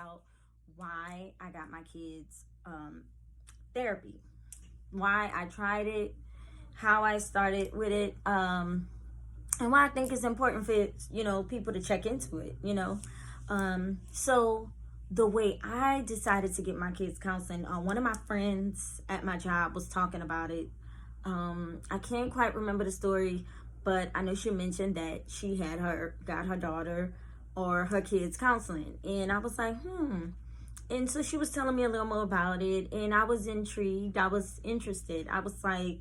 about why I got my kids therapy, why I tried it, how I started with it, and why I think it's important for people to check into it. So the way I decided to get my kids counseling, one of my friends at my job was talking about it. I can't quite remember the story, but I know she mentioned that she got her daughter or her kids counseling, and I was like, And so she was telling me a little more about it, and I was intrigued. I was interested. I was like,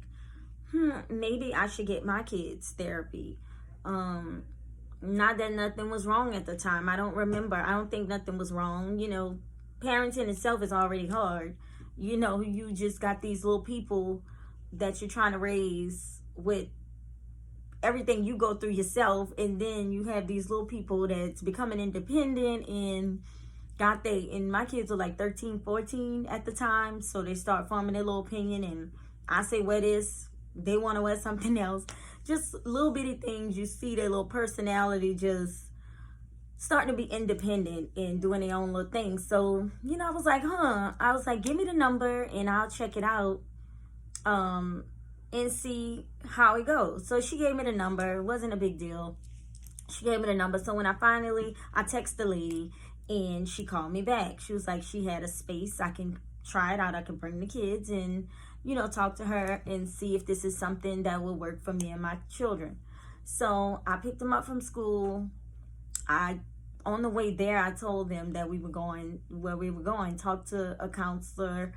maybe I should get my kids therapy. Not that nothing was wrong at the time. I don't remember. I don't think nothing was wrong. Parenting itself is already hard. You just got these little people that you're trying to raise with everything you go through yourself, and then you have these little people that's becoming independent and my kids were like 13, 14 at the time, so they start forming their little opinion, and I say wear this, they want to wear something else. Just little bitty things. You see their little personality just starting to be independent and doing their own little things. So I was like, give me the number and I'll check it out and see how it goes. So she gave me the number. It wasn't a big deal. She gave me the number. So when I texted the lady, and she called me back. She was like, she had a space. I can try it out. I can bring the kids and, talk to her and see if this is something that will work for me and my children. So I picked them up from school. On the way there, I told them that we were going where we were going, talk to a counselor,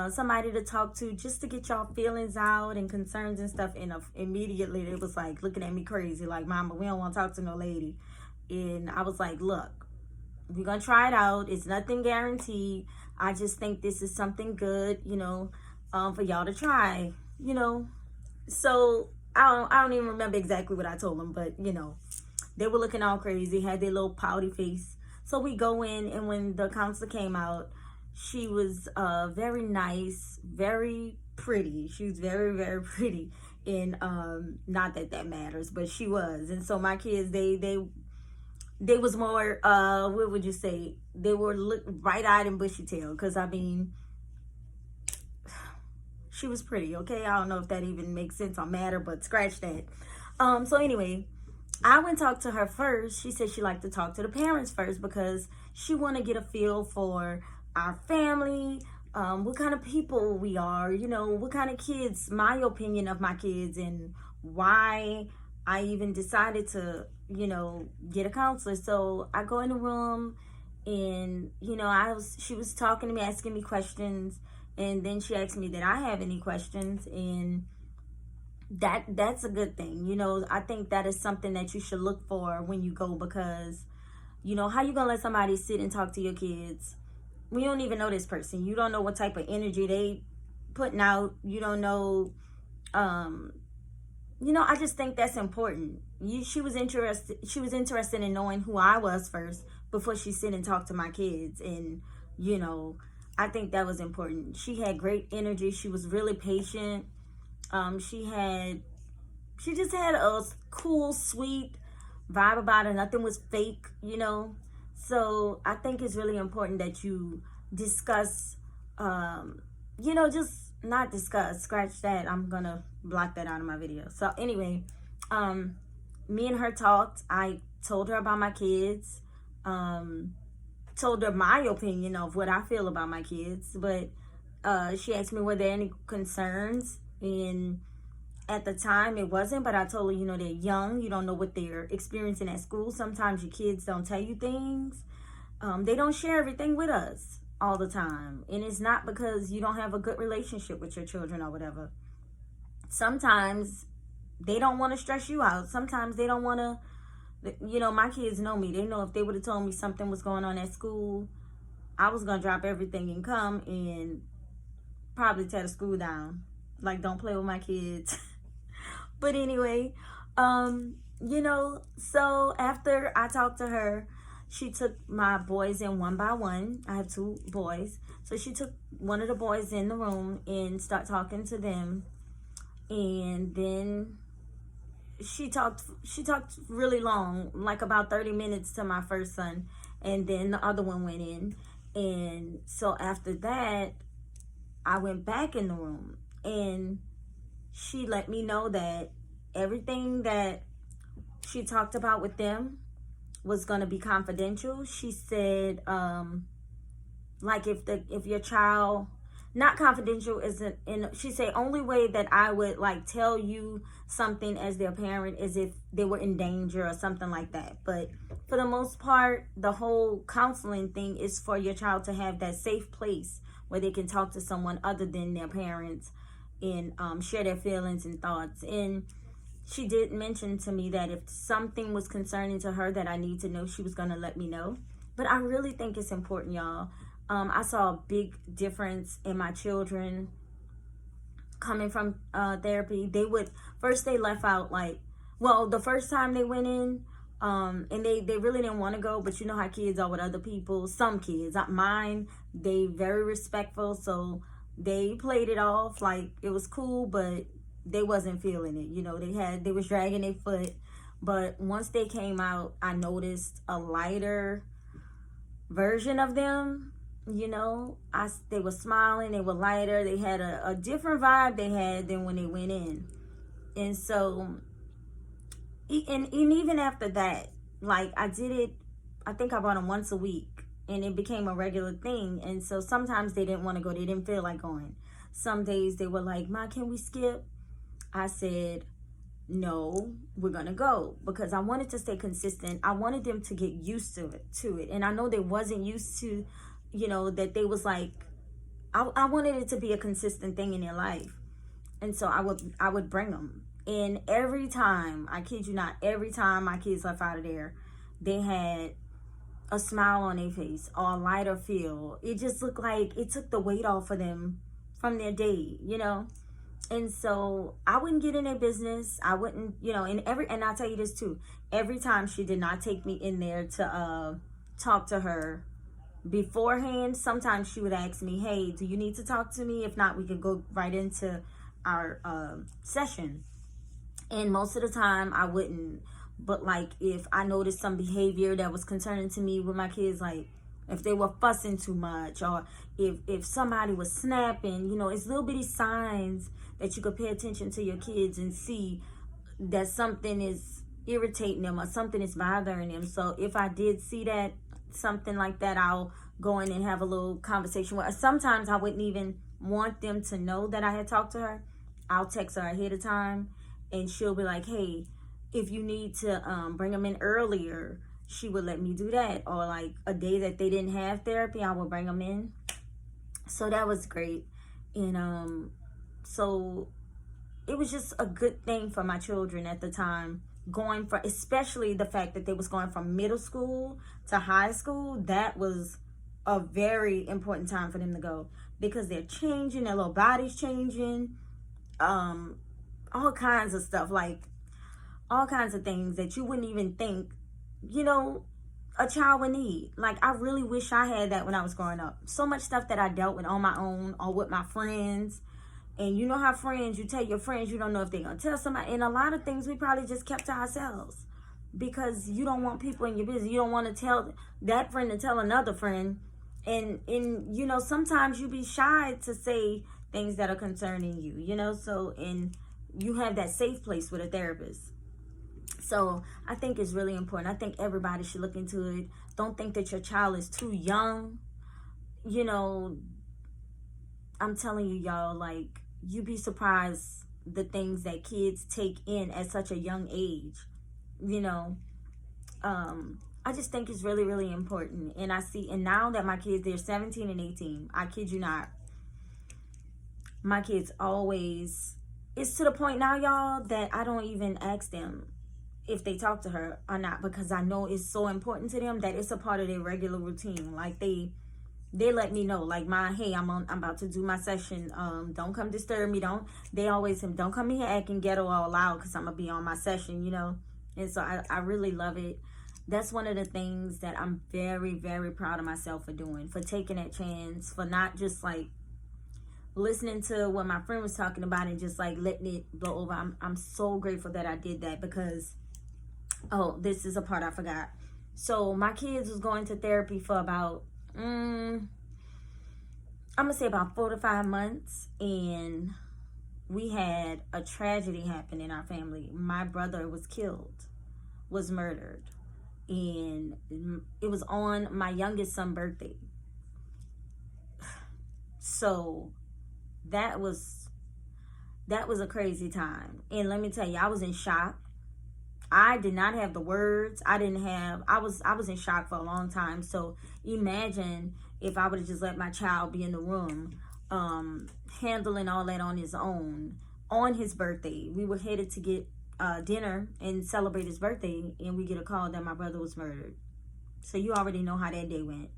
somebody to talk to just to get y'all feelings out and concerns and stuff. And immediately it was like looking at me crazy, like, Mama, we don't want to talk to no lady. And I was like, look, we're going to try it out. It's nothing guaranteed. I just think this is something good, for y'all to try, So I don't even remember exactly what I told them, but, they were looking all crazy, had their little pouty face. So we go in, and when the counselor came out, she was very nice, very pretty. She was very, very pretty. And not that matters, but she was. And so my kids, they was more, what would you say? They were bright-eyed and bushy-tailed, because, she was pretty, okay? I don't know if that even makes sense or matter, but scratch that. So anyway, I went and talked to her first. She said she liked to talk to the parents first because she want to get a feel for our family, what kind of people we are, what kind of kids, my opinion of my kids, and why I even decided to, get a counselor. So I go in the room, and, she was talking to me, asking me questions. And then she asked me, did I have any questions? And that's a good thing. I think that is something that you should look for when you go, because, how you going to let somebody sit and talk to your kids? We don't even know this person. You don't know what type of energy they putting out. You don't know, I just think that's important. She was interested in knowing who I was first before she sit and talk to my kids. And, I think that was important. She had great energy. She was really patient. She just had a cool, sweet vibe about her. Nothing was fake, So I think it's really important that you discuss, just not discuss, scratch that. I'm going to block that out of my video. So anyway, me and her talked. I told her about my kids, told her my opinion of what I feel about my kids, but she asked me were there any concerns, and at the time it wasn't, but I told her, they're young, you don't know what they're experiencing at school. Sometimes your kids don't tell you things. They don't share everything with us all the time, and it's not because you don't have a good relationship with your children or whatever. Sometimes they don't want to stress you out. Sometimes they don't want to, my kids know me. They know if they would have told me something was going on at school, I was going to drop everything and come and probably tear the school down. Like, don't play with my kids. But anyway, so after I talked to her, she took my boys in one by one. I have 2 boys. So she took one of the boys in the room and started talking to them. And then she talked really long, like about 30 minutes to my first son. And then the other one went in. And so after that, I went back in the room, and she let me know that everything that she talked about with them was going to be confidential. She said, like if your child, not confidential isn't in, she said only way that I would like tell you something as their parent is if they were in danger or something like that. But for the most part, the whole counseling thing is for your child to have that safe place where they can talk to someone other than their parents, and share their feelings and thoughts. And she did mention to me that if something was concerning to her that I need to know, she was going to let me know. But I really think it's important, y'all. I saw a big difference in my children coming from therapy. They left out like, well, the first time they went in, and they really didn't want to go, but you know how kids are with other people. Some kids, not mine, they very respectful, so they played it off like it was cool, but they wasn't feeling it. You know, they was dragging their foot. But once they came out, I noticed a lighter version of them. You know, they were smiling, they were lighter, they had a different vibe they had than when they went in. And so, and even after that, like I did it, I think I brought them once a week, and it became a regular thing. And so sometimes they didn't want to go, they didn't feel like going. Some days they were like, Ma, can we skip? I said, no, we're gonna go, because I wanted to stay consistent. I wanted them to get used to it. And I know they wasn't used to, you know, that they was like, I wanted it to be a consistent thing in their life. And so I would bring them. And every time, I kid you not, every time my kids left out of there, they had a smile on their face or a lighter feel. It just looked like it took the weight off of them from their day, you know? And so I wouldn't get in their business. I wouldn't, you know, and I'll tell you this too. Every time she did not take me in there to talk to her beforehand, sometimes she would ask me, hey, do you need to talk to me? If not, we could go right into our session. And most of the time I wouldn't. But like if I noticed some behavior that was concerning to me with my kids, like if they were fussing too much, or if somebody was snapping, you know, it's little bitty signs that you could pay attention to your kids and see that something is irritating them or something is bothering them. So if I did see that, something like that, I'll go in and have a little conversation with her. Sometimes I wouldn't even want them to know that I had talked to her. I'll text her ahead of time, and she'll be like, hey, if you need to bring them in earlier, she would let me do that. Or like a day that they didn't have therapy, I would bring them in. So that was great. And so it was just a good thing for my children at the time, going for, especially the fact that they was going from middle school to high school. That was a very important time for them to go, because they're changing, their little body's changing, all kinds of stuff, like all kinds of things that you wouldn't even think, you know, a child would need. Like, I really wish I had that when I was growing up. So much stuff that I dealt with on my own or with my friends. And you know how friends, you tell your friends, you don't know if they're going to tell somebody. And a lot of things we probably just kept to ourselves, because you don't want people in your business. You don't want to tell that friend to tell another friend. And you know, sometimes you be shy to say things that are concerning you, you know. So, and you have that safe place with a therapist. So I think it's really important. I think everybody should look into it. Don't think that your child is too young. You know, I'm telling you, y'all, like, you'd be surprised the things that kids take in at such a young age. You know, I just think it's really, really important. And I see, and now that my kids, they're 17 and 18, I kid you not, my kids always, it's to the point now, y'all, that I don't even ask them if they talk to her or not, because I know it's so important to them that it's a part of their regular routine. Like, they let me know, like, hey, I'm about to do my session, don't come disturb me, they always say, don't come here acting ghetto all loud, because I'm gonna be on my session, you know. And so I really love it. That's one of the things that I'm very, very proud of myself for doing, for taking that chance, for not just like listening to what my friend was talking about and just like letting it blow over. I'm so grateful that I did that, because this is a part I forgot. So my kids was going to therapy for about 2 I'm gonna say about 4 to 5 months, and we had a tragedy happen in our family. My brother was killed, was murdered, and it was on my youngest son's birthday. So that was a crazy time. And let me tell you, I was in shock. I did not have the words. I was in shock for a long time. So imagine if I would have just let my child be in the room, handling all that on his own on his birthday. We were headed to get dinner and celebrate his birthday, and we get a call that my brother was murdered. So you already know how that day went.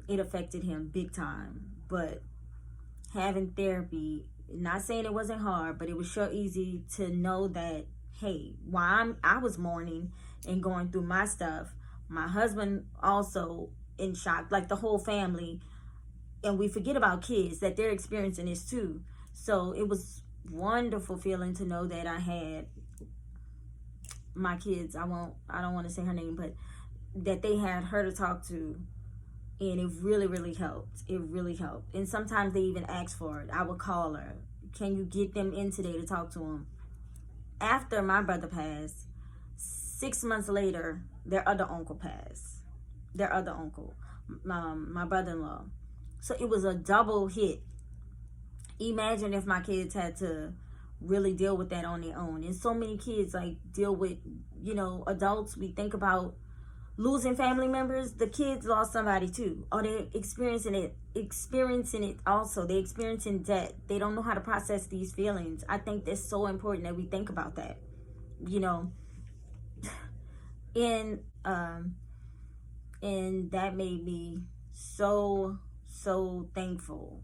It affected him big time. But having therapy, not saying it wasn't hard, but it was sure easy to know that, hey, while I was mourning and going through my stuff, my husband also in shock, like the whole family. And we forget about kids, that they're experiencing this too. So it was wonderful feeling to know that I had my kids, I don't want to say her name, but that they had her to talk to. And it really, really helped. It really helped. And sometimes they even ask for it. I would call her. Can you get them in today to talk to them? After my brother passed, 6 months later, their other uncle passed. Their other uncle, my brother-in-law. So it was a double hit. Imagine if my kids had to really deal with that on their own. And so many kids like deal with, adults. We think about losing family members. The kids lost somebody too, or they're experiencing it also. They're experiencing death. They don't know how to process these feelings. I think that's so important that we think about that, and that made me so thankful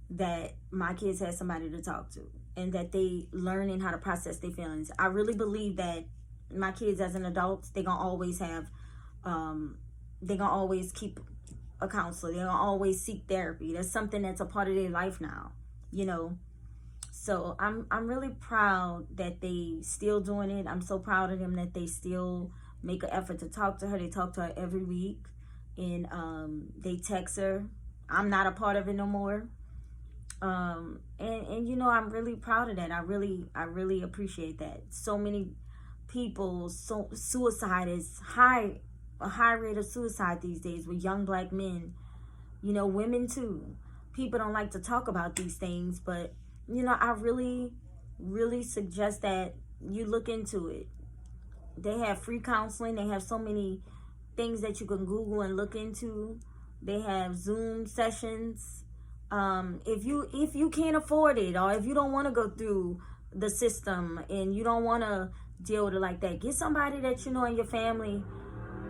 that my kids had somebody to talk to, and that they learning how to process their feelings. I really believe that my kids as an adult, they're gonna always have they're gonna always keep a counselor. They're gonna always seek therapy. That's something that's a part of their life now, so I'm really proud that they still doing it. I'm so proud of them that they still make an effort to talk to her. They talk to her every week, and they text her. I'm not a part of it no more. And I'm really proud of that. I really appreciate that. So many people, suicide is a high rate of suicide these days with young black men, women too. People don't like to talk about these things, but I really suggest that you look into it. They have free counseling. They have so many things that you can Google and look into. They have Zoom sessions. If you can't afford it, or if you don't want to go through the system and you don't want to deal with it like that, get somebody that in your family,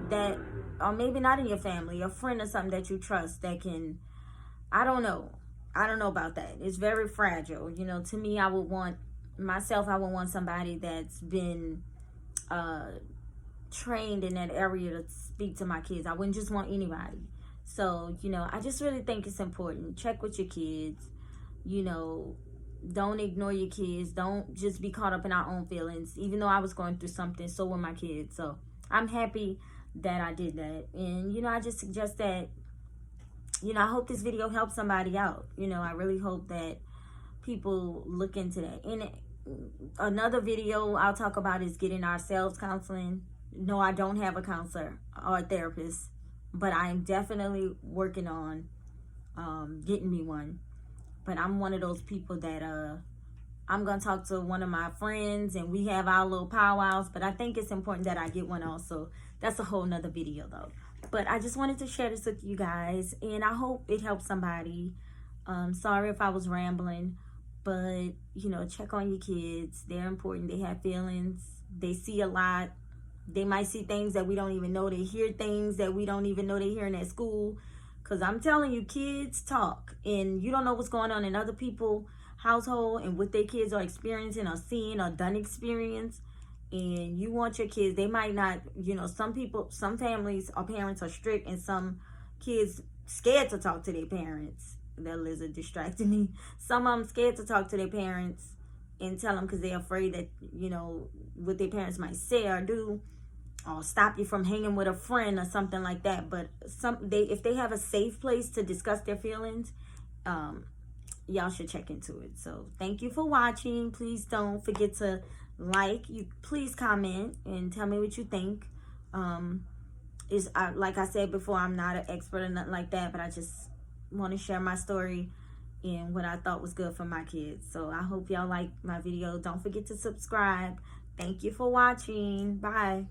that, or maybe not in your family, a friend or something that you trust that can, I don't know about that. It's very fragile. To me, I would want somebody that's been trained in that area to speak to my kids. I wouldn't just want anybody. So, I just really think it's important. Check with your kids. Don't ignore your kids. Don't just be caught up in our own feelings. Even though I was going through something, so were my kids. So I'm happy that I did that. And, I just suggest that, I hope this video helps somebody out. I really hope that people look into that. And another video I'll talk about is getting ourselves counseling. No, I don't have a counselor or a therapist, but I am definitely working on getting me one. But I'm one of those people that I'm going to talk to one of my friends, and we have our little powwows. But I think it's important that I get one also. That's a whole nother video, though. But I just wanted to share this with you guys, and I hope it helps somebody. Sorry if I was rambling, but, check on your kids. They're important. They have feelings. They see a lot. They might see things that we don't even know. They hear things that we don't even know they're hearing at school. Because I'm telling you, kids talk. And you don't know what's going on in other people's household and what their kids are experiencing or seeing or done experience. And you want your kids, they might not, some families or parents are strict, and some kids scared to talk to their parents. That lizard distracted me. Some of them scared to talk to their parents and tell them because they're afraid that, what their parents might say or do. or stop you from hanging with a friend or something like that. But if they have a safe place to discuss their feelings, y'all should check into it. So thank you for watching. Please don't forget to please comment and tell me what you think. Like I said before, I'm not an expert or nothing like that, but I just want to share my story and what I thought was good for my kids. So I hope y'all like my video. Don't forget to subscribe. Thank you for watching. Bye.